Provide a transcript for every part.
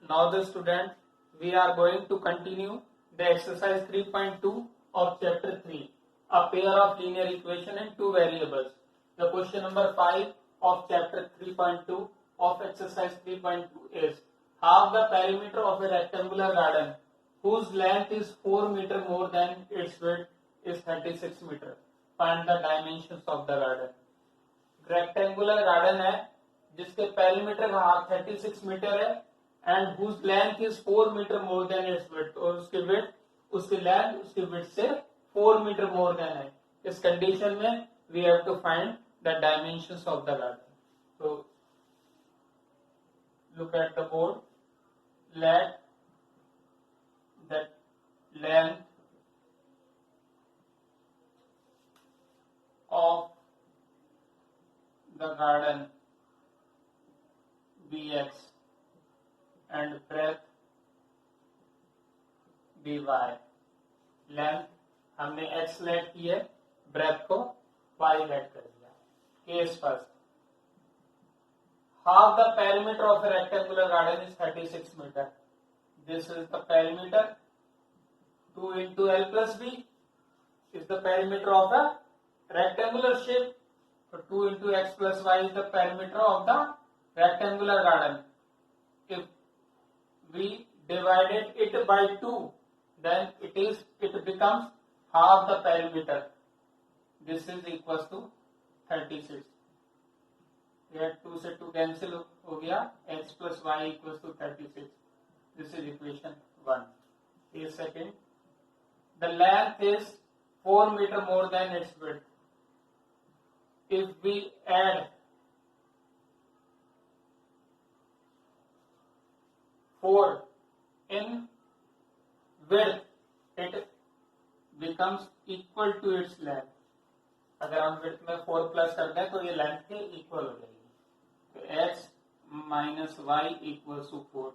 Now the student, we are going to continue the exercise 3.2 of chapter 3, a pair of linear equation and two variables. The question number 5 of chapter 3.2 of exercise 3.2 is, half the perimeter of a rectangular garden whose length is 4 meter more than its width is 36 meter. Find the dimensions of the garden. Rectangular garden है जिसके perimeter का half 36 metre है and whose length is 4 metre more than its width, और उसकी width, उसकी length उसकी width से 4 metre more then है. इस कंडीशन में we have to find the dimensions of the garden. तो look at the board. Let the length of the garden bx and breadth by. Length हमने x let की है, breadth को y let कर दिया. Case first, half the perimeter of a rectangular garden is 36 meter. This is the perimeter. 2 into L plus B is the perimeter of a rectangular shape. So 2 into x plus y is the perimeter of the rectangular garden. If we divided it by 2, then it becomes half the perimeter. This is equals to 36. Here 2 से 2 cancel हो गया. x plus y equals to 36. This is equation 1. A second, the length is 4 meter more than its width. If we add 4 in width, it becomes equal to its length. अगर हम width में 4 plus कर दें तो ये length के equal हो जाएगी. तो x minus y equals to 4.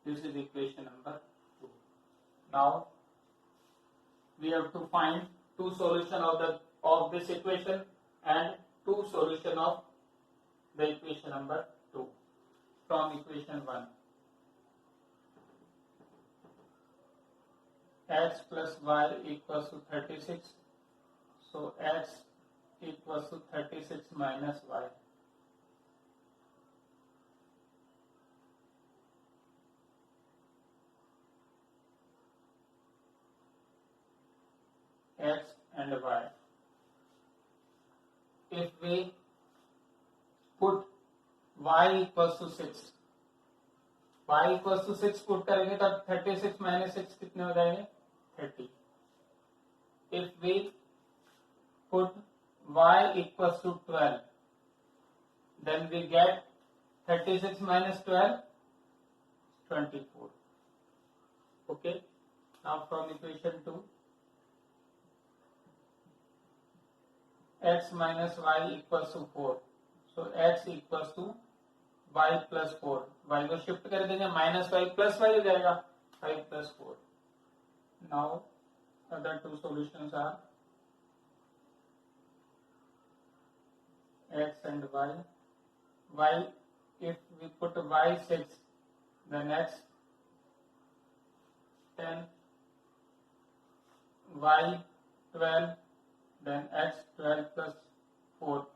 This is equation number 2. Now we have to find two solution of this equation and two solution of the equation number 2 from equation 1. X plus y equals to 36. So x equals to 36 minus y. X and y. If we put y equals to 6, y equals to 6 put करेंगे तब 36 minus 6 कितने हो जाएंगे? 30. If we put y equals to 12, then we get 36 minus 12, 24. Okay. Now from equation 2, x minus y equals to 4. So x equals to y plus 4. y को shift कर देंगे, minus y plus y हो जाएगा 5 plus 4. Now other two solutions are x and y. y, if we put y 6, then x 10, y 12, then x 12 plus 4,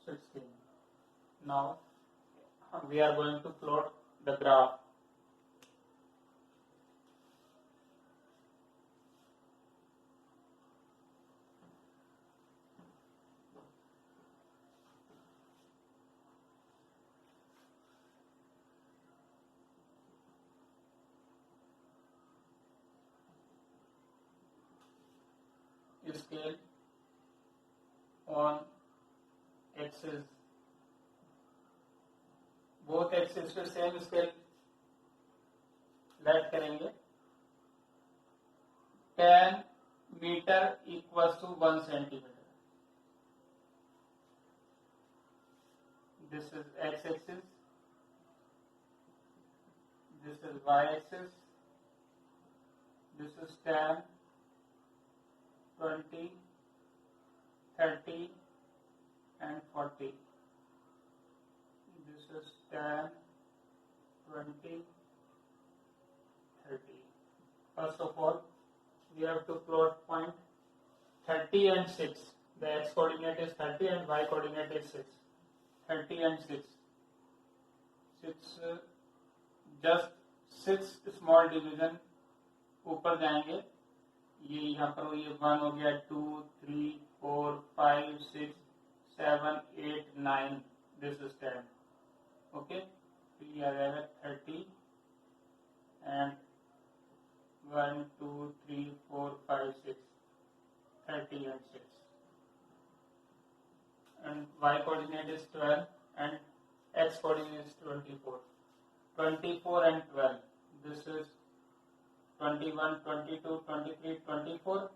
16. Now we are going to plot the graph. Scale on axis, both axis पे same scale let करेंगे. 10 metre equals to 1 centimetre. This is x axis, this is y axis, this is 10, 20, 30 and 40. This is 10, 20, First of all, we have to plot point 30 and 6. The x coordinate is 30 and y coordinate is 6. 30 and 6. 6 just 6 small division ऊपर जाएंगे. ये यहाँ पर ये 1 हो गया, 2, 3, 4, 5, 6, 7, 8, 9. This is 10. Okay, तो ये आ जाएगा 30 and 1, 2, 3, 4, 5, 6. 30 and 6. And y coordinate is 12 and x coordinate is 24. 24 and 12. This is 21, 22, 23, 24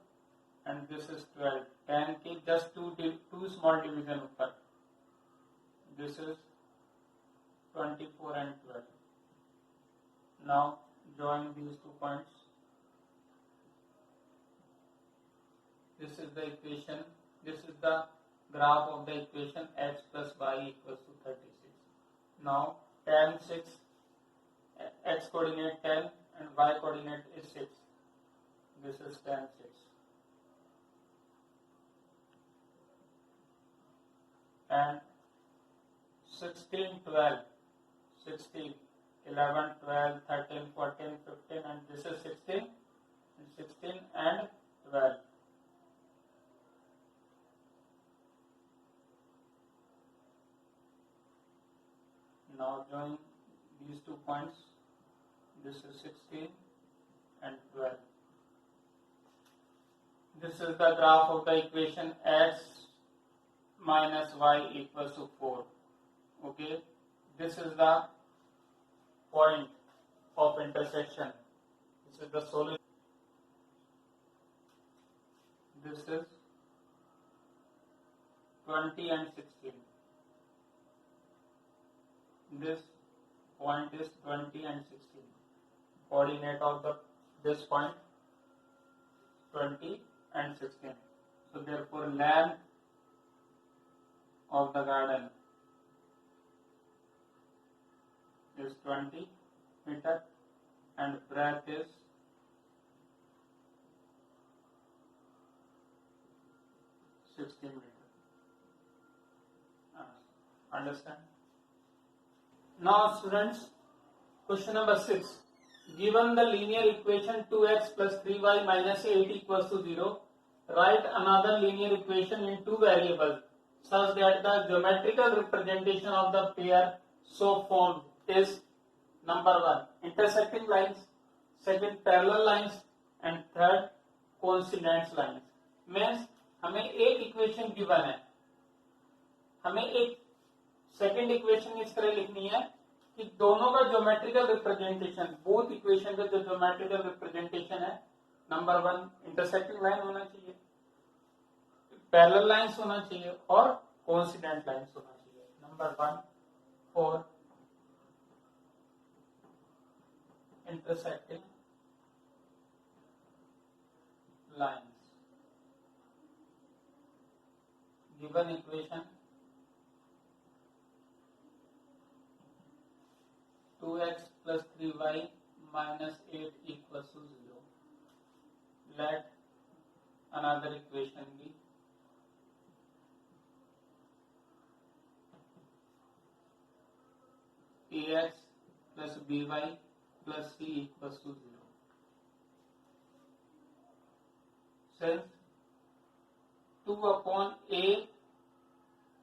and this is 12. 10 की just two small division ऊपर. This is 24 and 12. Now join these 2 points. This is the equation. This is the graph of the equation x plus y equals to 36. Now tan 6, x coordinate 10 and y coordinate is 6. This is tan 6. And 16, 12, 16, 11, 12, 13, 14, 15 and this is 16 and 16 and 12. Now join these 2 points. This is 16 and 12. This is the graph of the equation x minus y equals to 4. Okay, this is the point of intersection. This is the solution. This is 20 and 16. This point is 20 and 16. Coordinate of this point 20 and 16. So therefore length of the garden is 20 meter and breadth is 16 meter. Understand? Now students, question number 6. Given the linear equation 2x plus 3y minus 8 equals to 0, write another linear equation in 2 variables such that the geometrical representation of the pair so formed is number 1 intersecting lines, second parallel lines and third coincidence lines. Means हमें एक equation given है, हमें एक second equation इस तरह लिखनी है कि दोनों का ज्योमेट्रिकल रिप्रेजेंटेशन, बोथ इक्वेशन का जो ज्योमेट्रिकल रिप्रेजेंटेशन है, नंबर 1 इंटरसेक्टिंग लाइन होना चाहिए, पैरेलल लाइंस होना चाहिए और कोइंसिडेंट लाइंस होना चाहिए. Number 1 for intersecting lines. Given equation 2x plus 3y minus 8 equals to 0. Let another equation be ax plus by plus c equals to 0. Since 2 upon a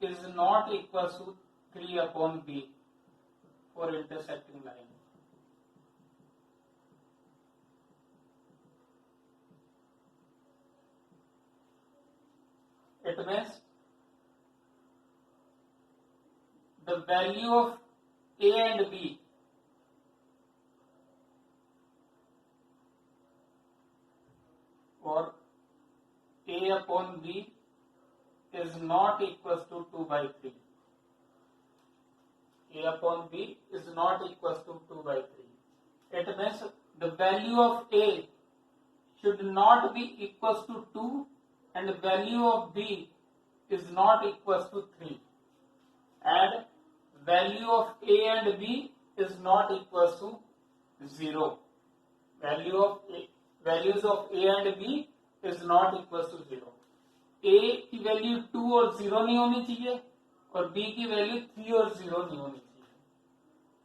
is not equals to 3 upon b for intersecting line. It means the value of a and b or a upon b is not equals to 2 by 3. A upon b is not equals to 2 by 3. It means the value of a should not be equals to 2 and the value of b is not equals to 3. And value of a and b is not equals to 0. Value of a values of A and B is not equal to 0. A की value 2 और 0 नहीं होनी चाहिए और B की value 3 और 0 नहीं होनी चाहिए.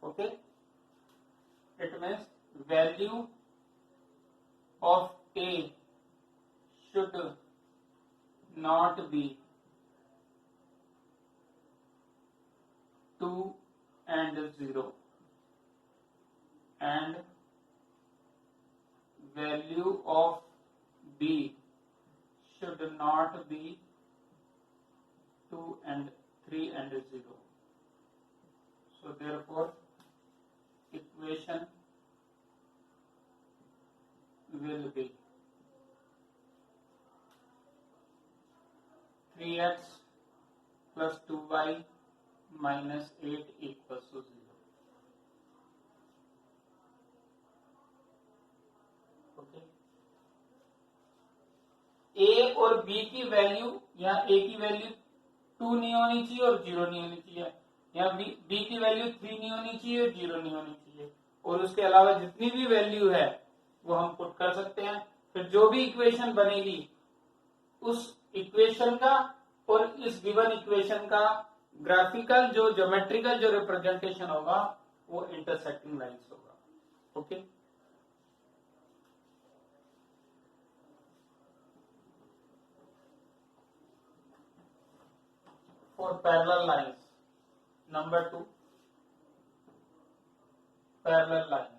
Okay, it means value of A should not be 2 and 0 and value of B should not be 2 and 3 and 0. So therefore equation will be 3x plus 2y minus 8 equals to 0. Okay. A और B की value, यहाँ A की value 2 नहीं होनी चाहिए और 0 नहीं होनी चाहिए, यहाँ B की वैल्यू 3 नहीं होनी चाहिए और 0 नहीं होनी चाहिए, और उसके अलावा जितनी भी वैल्यू है वो हम पुट कर सकते हैं. फिर जो भी इक्वेशन बनेगी उस इक्वेशन का और इस गिवन इक्वेशन का ग्राफिकल जो ज्योमेट्रिकल जो रिप्रेजेंटेशन होगा वो इंटरसेक्टिंग लाइंस होगा. Okay, for parallel lines, number 2, parallel lines.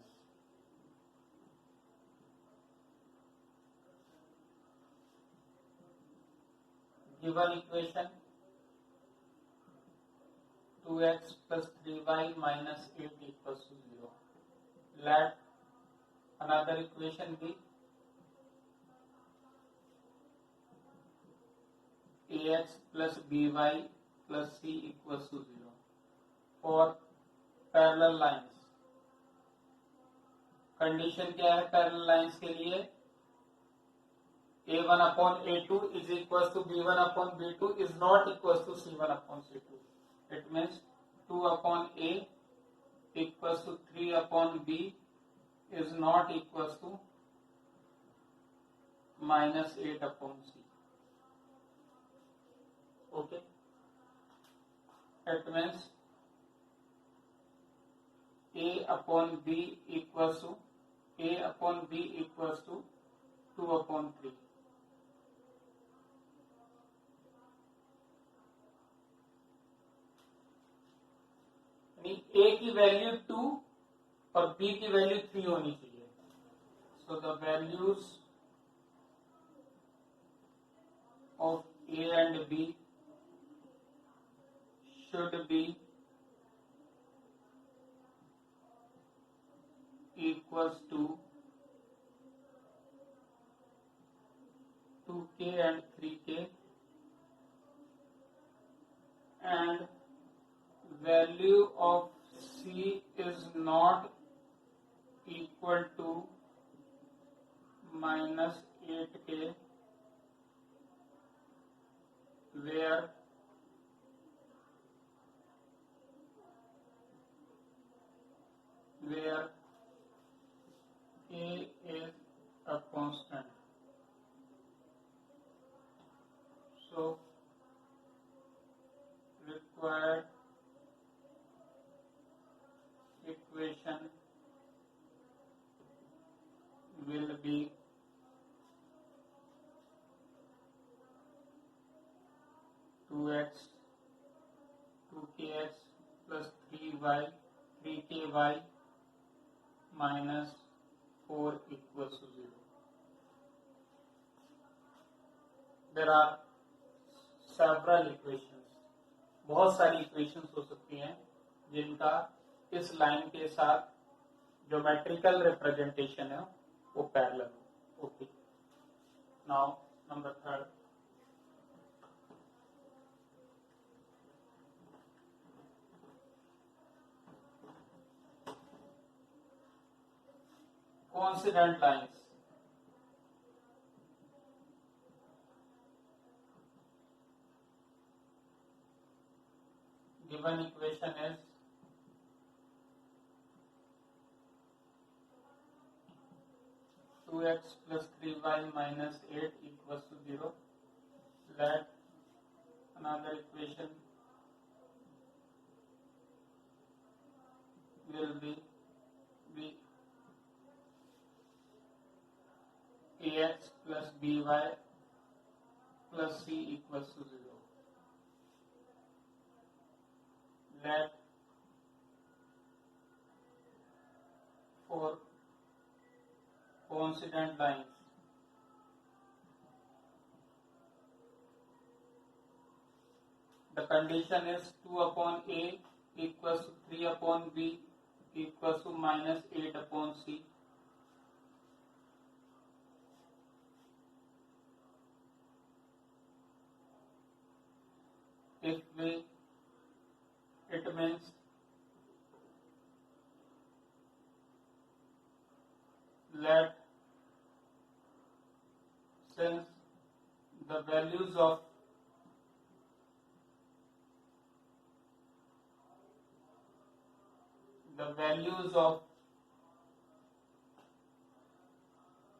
Given equation 2x plus 3y minus 8 equals to 0. Let another equation be ax plus by plus c equals to 0. For parallel lines, condition क्या है parallel lines के लिए? A1 upon A2 is equals to B1 upon B2 is not equals to C1 upon C2. It means 2 upon A equals to 3 upon B is not equals to minus 8 upon C. Okay. It means A upon B equals to 2 upon 3. A की value 2 और B की value 3 होनी चाहिए. So the values of A and B should be equals to 2k and 3k, and value of C is not equal to minus 8k, where k is a constant. So required equation will be 2x 2kx plus 3ky minus 4 equals to 0. There are several equations. बहुत सारी equations हो सकती हैं जिनका इस line के साथ geometrical representation है वो पैरेलल हो. Okay, now number 3. coincident lines. Given equation is 2x plus 3y minus 8 equals to 0. Let another equation will be ax plus by plus c equals to 0. Let for coincident lines the condition is 2 upon a equals to 3 upon b equals to minus 8 upon c. If we, it means let, since the values of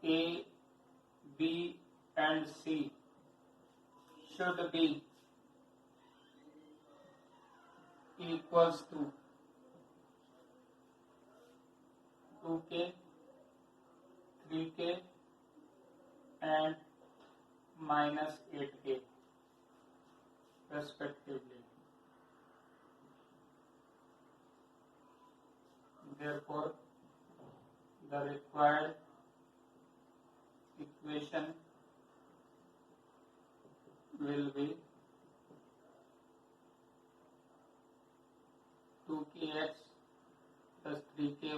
a, b and c should be equals to 2k, 3k and minus 8k respectively. Therefore, the required equation will be 2kx plus 3ky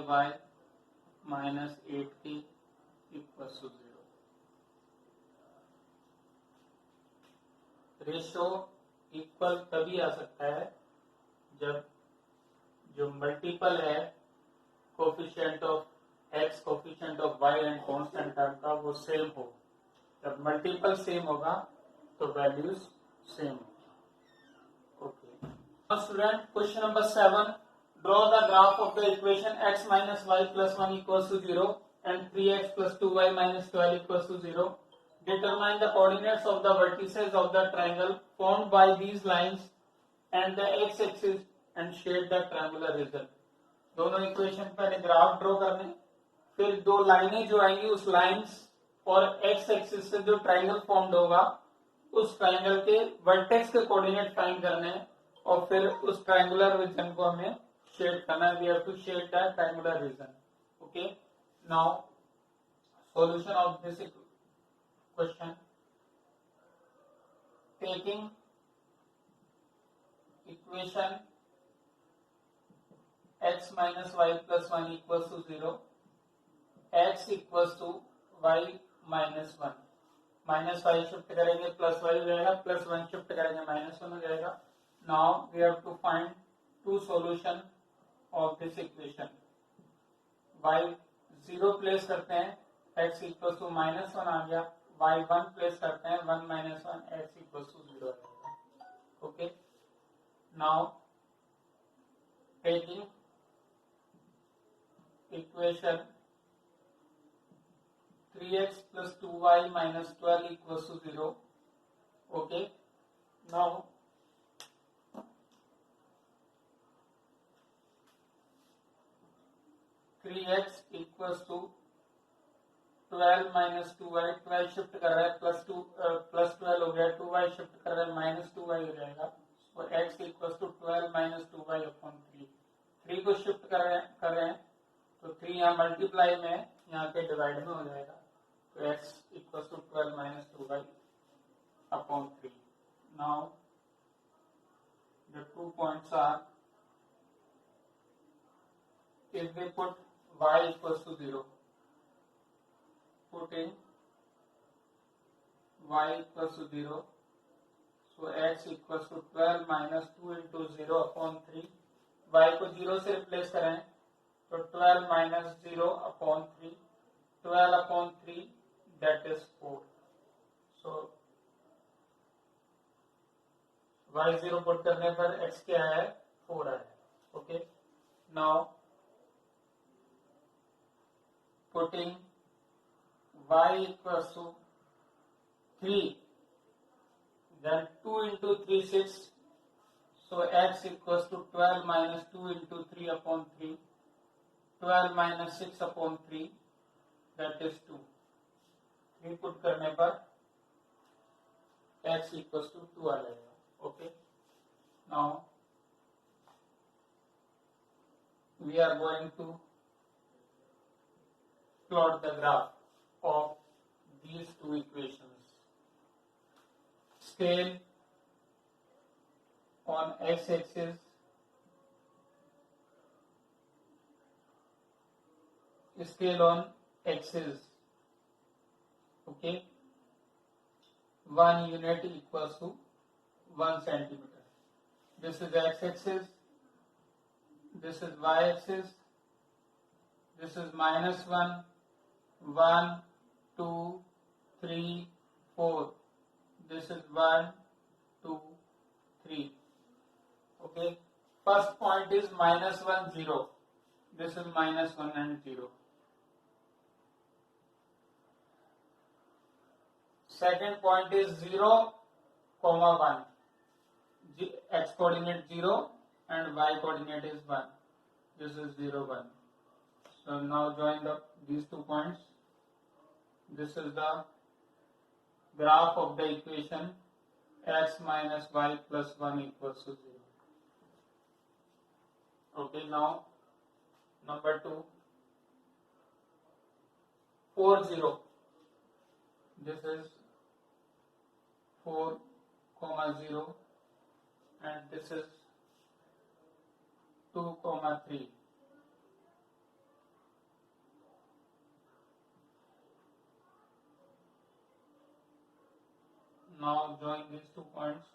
minus 8k equals to 0. Ratio equal तभी आ सकता है जब जो multiple है coefficient of x, coefficient of y and constant term का वो same हो. जब मल्टीपल सेम होगा तो वैल्यूज सेम होगा. Okay. Now student, question number 7. Draw the graph of the equation x minus y plus 1 equals to 0 and 3x plus 2y minus 12 equals to 0. Determine the coordinates of the vertices of the triangle formed by these lines and the x-axis and shade the triangular region. दोनों equation पर graph draw करने, फिर दो लाइनें जो आएंगी उस lines और एक्स एक्सिस से जो ट्रायंगल फॉर्म्ड होगा उस ट्रायंगल के वर्टेक्स के कोऑर्डिनेट फाइंड करने हैं और फिर उस ट्रायंगुलर रीजन को हमें शेड करना है. We have to shade the triangular region. Okay. Now solution of this question. Taking equation x minus y plus 1 equals to 0, x equals to y minus 1. Minus y shift करेंगे plus y हो जाएगा, plus 1 shift करेंगे minus 1 हो जाएगा. Now we have to find two solution of this equation. y 0 place करते हैं, x equals to minus 1 आ गया. y1 प्लेस करते हैं, 1 minus 1 x equals to 0 आएगा. Okay. Now taking equation 3x plus 2y minus 12 equals to 0. Okay. Now three x equals to 12 minus 2y, 12 shift कर रहा है प्लस 12 हो गया, 2y शिफ्ट कर रहा है माइनस 2y हो जाएगा. तो x equals to 12 minus 2y upon 3. 3 को शिफ्ट कर रहे हैं तो 3 यहाँ मल्टीप्लाई में यहाँ के डिवाइड में हो जाएगा. तो x equals to 12 minus 2y upon 3. Now the 2 points are, if we put y equals to 0, putting y equals to 0, so x equals to 12 minus 2 into 0 upon 3. y को 0 से रिप्लेस करें तो 12 minus 0 upon 3, 12 upon 3 that is 4. so y 0 put करने पर x क्या है, 4 है. Okay. Now putting y equals to 3, then 2 into 3 6, so x equals to 12 minus 2 into 3 upon 3, 12 minus 6 upon 3, that is 2. 3 put करने पर x equals to 2 आ जाएगा. Okay, now we are going to plot the graph of these two equations. Scale on x-axis, scale on axis. Okay, 1 unit equals to 1 centimeter. This is x-axis, this is y-axis, this is -1, 1, 2, 3, 4. This is 1, 2, 3. Okay, first point is -1, 0. This is -1 and 0. Second point is 0, 1. X coordinate 0 and y coordinate is 1. This is 0, 1. So now join these 2 points. This is the graph of the equation x minus y plus 1 equals to 0. Okay, now number 2, 4, 0. This is 4, 0, and this is 2, 3. Now join these 2 points.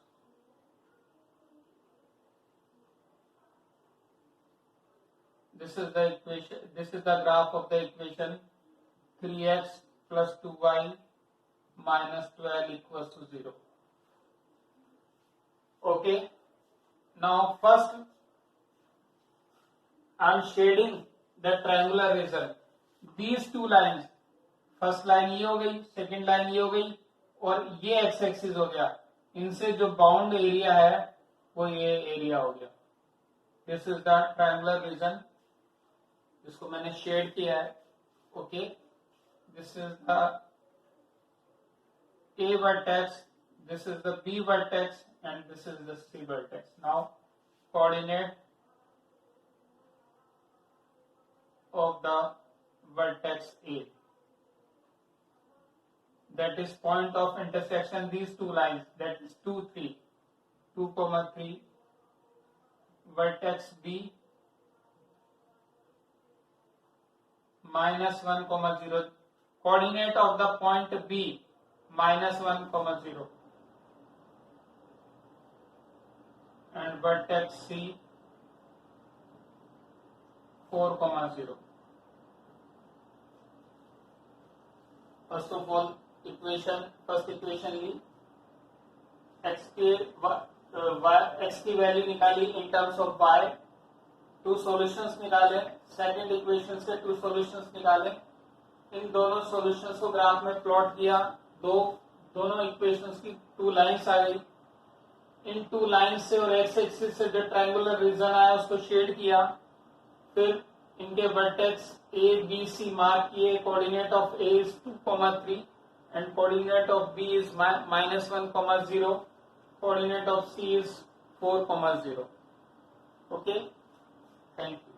This is the equation. This is the graph of the equation 3x plus 2y minus 12 equals to 0. Okay. Now first I am shading the triangular region. These 2 lines. First line ये हो गई, second line ये हो गई, और ये x axis हो गया. इनसे जो बाउंड एरिया है वो ये एरिया हो गया. This is the triangular region, जिसको मैंने शेड किया है. Okay, this is the A vertex, this is the B vertex, and this is the C vertex. Now coordinate of the vertex A, that is point of intersection these 2 lines, that is 2, 3, 2, 3, vertex B -1, 0, coordinate of the point B -1, 0, and vertex C 4, 0. First of all, first equation ली, x की value निकाली in terms of y, 2 solutions निकाले. Second equation से 2 solutions निकाले. इन दोनों solutions को graph में plot किया. दोनों इक्वेशंस की 2 लाइंस आ गई. इन 2 लाइंस से और एक्स एक्सिस से जो ट्रायंगुलर रीजन आया उसको शेड किया. फिर इनके vertex A, B, C mark किए. Coordinate of A is 2, 3 and coordinate of B is -1, 0. Coordinate of C is 4, 0. Okay, thank you.